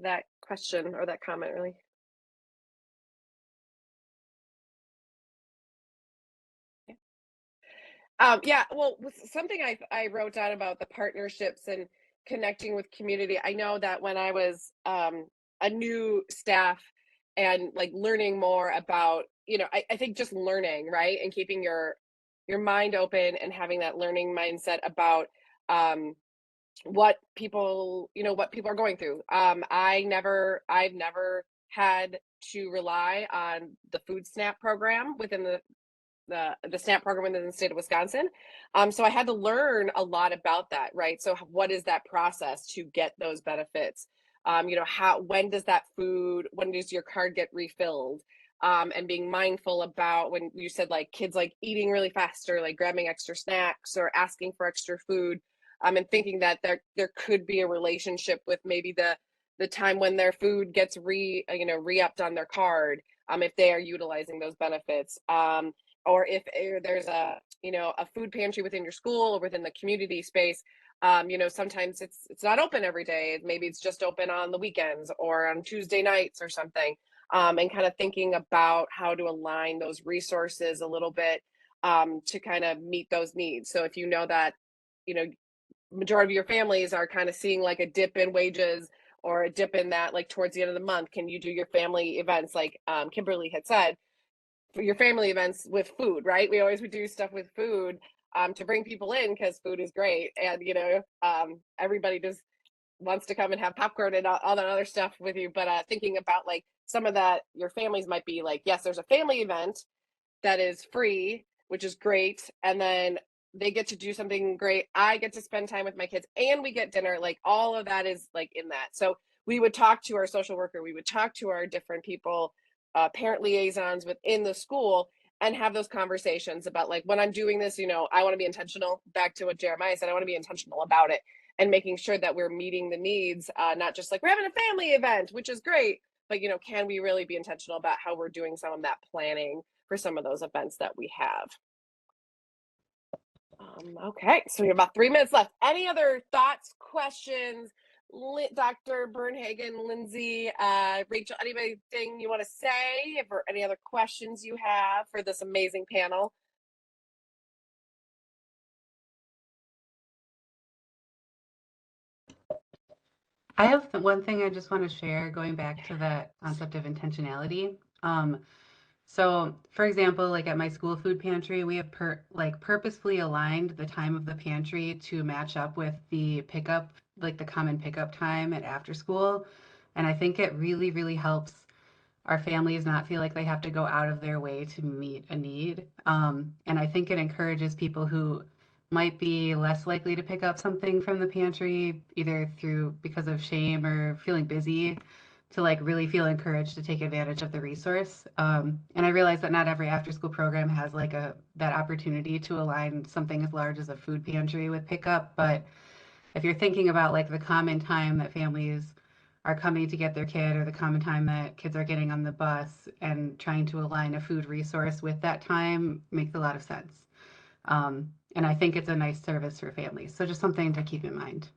that question or that comment, really? Yeah, well, with something I wrote down about the partnerships and connecting with community. I know that when I was a new staff and like learning more about, I think just learning, right? And keeping your mind open and having that learning mindset about um what people are going through. I've never had to rely on the food SNAP program within the SNAP program within the state of Wisconsin. So I had to learn a lot about that, right? So what is that process to get those benefits? When does when does your card get refilled? And being mindful about when you said like kids like eating really fast or like grabbing extra snacks or asking for extra food, and thinking that there could be a relationship with maybe the time when their food gets re-upped on their card, if they are utilizing those benefits. Or if there's a food pantry within your school or within the community space. Sometimes it's not open every day. Maybe it's just open on the weekends or on Tuesday nights or something. And kind of thinking about how to align those resources a little bit, to kind of meet those needs. So if you know that, you know majority of your families are kind of seeing like a dip in wages or a dip in that, like towards the end of the month, can you do your family events like Kimberly had said, for your family events with food, right? We always would do stuff with food, to bring people in because food is great, and everybody just wants to come and have popcorn and all that other stuff with you. But thinking about like some of that, your families might be like, yes, there's a family event that is free, which is great, and then they get to do something great. I get to spend time with my kids, and we get dinner. Like all of that is like in that. So we would talk to our social worker, we would talk to our different people, parent liaisons within the school, and have those conversations about like when I'm doing this, I want to be intentional. Back to what Jeremiah said, I want to be intentional about it and making sure that we're meeting the needs, not just like we're having a family event, which is great, but can we really be intentional about how we're doing some of that planning for some of those events that we have? Okay, so we have about 3 minutes left. Any other thoughts, questions? Dr. Bernhagen, Lindsay, Rachel, anything you want to say, or any other questions you have for this amazing panel? I have one thing I just want to share going back to that concept of intentionality. So, for example, like at my school food pantry, we have purposefully aligned the time of the pantry to match up with the pickup, like the common pickup time at after school. And I think it really, really helps our families not feel like they have to go out of their way to meet a need. And I think it encourages people who might be less likely to pick up something from the pantry, either through because of shame or feeling busy, to like really feel encouraged to take advantage of the resource. And I realize that not every after school program has like that opportunity to align something as large as a food pantry with pickup. But if you're thinking about like the common time that families are coming to get their kid, or the common time that kids are getting on the bus, and trying to align a food resource with that time makes a lot of sense. And I think it's a nice service for families. So just something to keep in mind.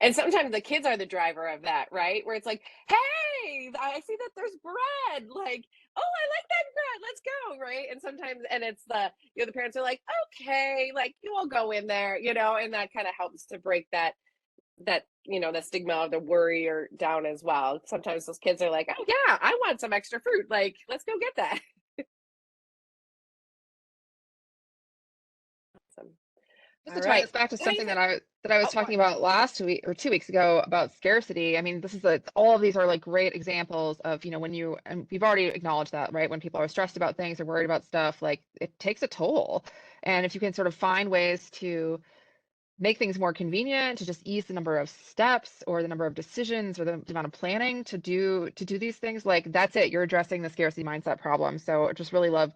And sometimes the kids are the driver of that, right? Where it's like, hey, I see that there's bread. Like, oh, I like that bread. Let's go, right? And sometimes, and it's the parents are like, okay, like you will go in there, and that kind of helps to break the stigma of the worry or down as well. Sometimes those kids are like, oh yeah, I want some extra fruit. Like, let's go get that. Awesome. Just All to tie right. this back to something Anything? that I was Oh, go talking ahead. about last week or 2 weeks ago about scarcity. I mean, all of these are like great examples of, and we've already acknowledged that, right? When people are stressed about things or worried about stuff, like it takes a toll. And if you can sort of find ways to make things more convenient, to just ease the number of steps or the number of decisions or the amount of planning to do these things, like that's it. You're addressing the scarcity mindset problem. So I just really love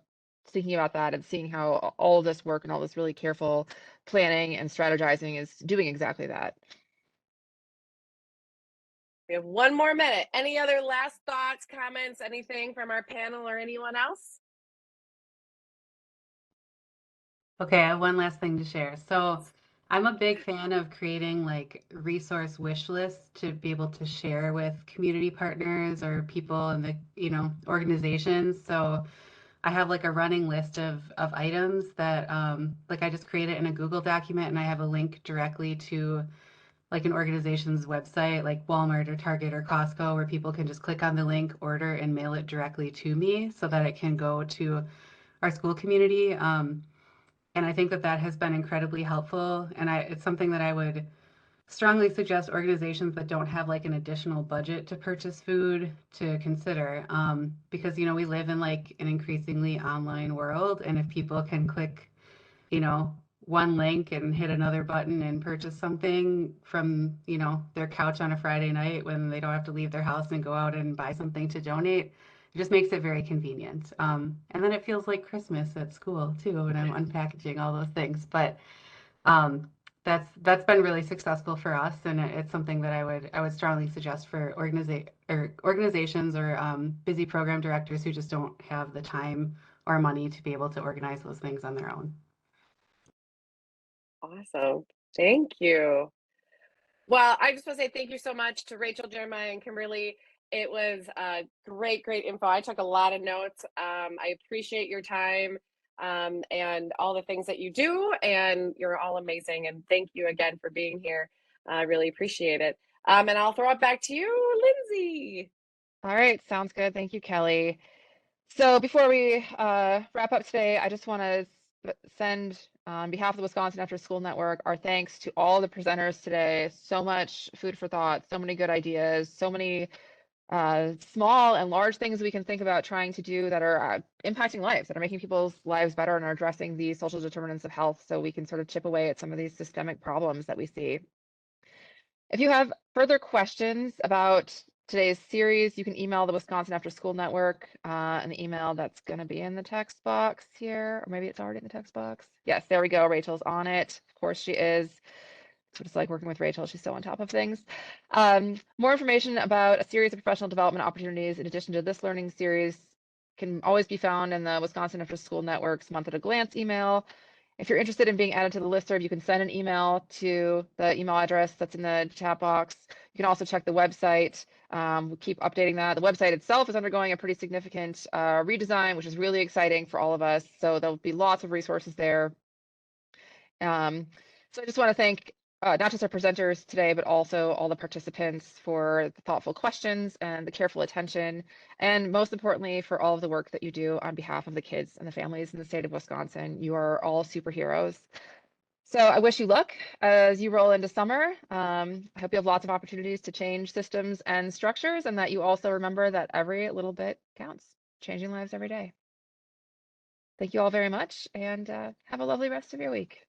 thinking about that and seeing how all this work and all this really careful planning and strategizing is doing exactly that. We have 1 more minute. Any other last thoughts, comments, anything from our panel or anyone else? Okay, I have one last thing to share. So I'm a big fan of creating like resource wish lists to be able to share with community partners or people in the, organizations. So I have like a running list of items that like I just create it in a Google document and I have a link directly to like an organization's website, like Walmart or Target or Costco, where people can just click on the link, order, and mail it directly to me so that it can go to our school community. And I think that that has been incredibly helpful. And it's something that I would strongly suggest organizations that don't have like an additional budget to purchase food to consider. Because, we live in like an increasingly online world. And if people can click, one link and hit another button and purchase something from, their couch on a Friday night when they don't have to leave their house and go out and buy something to donate, it just makes it very convenient. And then it feels like Christmas at school too when I'm unpackaging all those things. But um, that's been really successful for us, and it's something that I would strongly suggest for organizations or busy program directors who just don't have the time or money to be able to organize those things on their own. Awesome. Thank you. Well, I just want to say thank you so much to Rachel, Jeremiah, and Kimberly. It was great, great info. I took a lot of notes. I appreciate your time and all the things that you do, and you're all amazing. And thank you again for being here. I really appreciate it. And I'll throw it back to you, Lindsay. All right, sounds good. Thank you, Kelly. So before we wrap up today, I just want to send, on behalf of the Wisconsin After School Network, our thanks to all the presenters today. So much food for thought, so many good ideas, so many small and large things we can think about trying to do that are impacting lives, that are making people's lives better and are addressing the social determinants of health so we can sort of chip away at some of these systemic problems that we see. If you have further questions about today's series, you can email the Wisconsin After School Network, an email that's going to be in the text box here, or maybe it's already in the text box. Yes, there we go. Rachel's on it. Of course she is. That's what it's like working with Rachel. She's so on top of things. More information about a series of professional development opportunities in addition to this learning series can always be found in the Wisconsin After School Network's Month at a Glance email. If you're interested in being added to the listserv, you can send an email to the email address that's in the chat box. You can also check the website. We keep updating that. The website itself is undergoing a pretty significant redesign, which is really exciting for all of us. So there'll be lots of resources there. So I just want to thank not just our presenters today, but also all the participants for the thoughtful questions and the careful attention, and most importantly, for all of the work that you do on behalf of the kids and the families in the state of Wisconsin. You are all superheroes. So I wish you luck as you roll into summer. I hope you have lots of opportunities to change systems and structures, and that you also remember that every little bit counts, changing lives every day. Thank you all very much, and have a lovely rest of your week.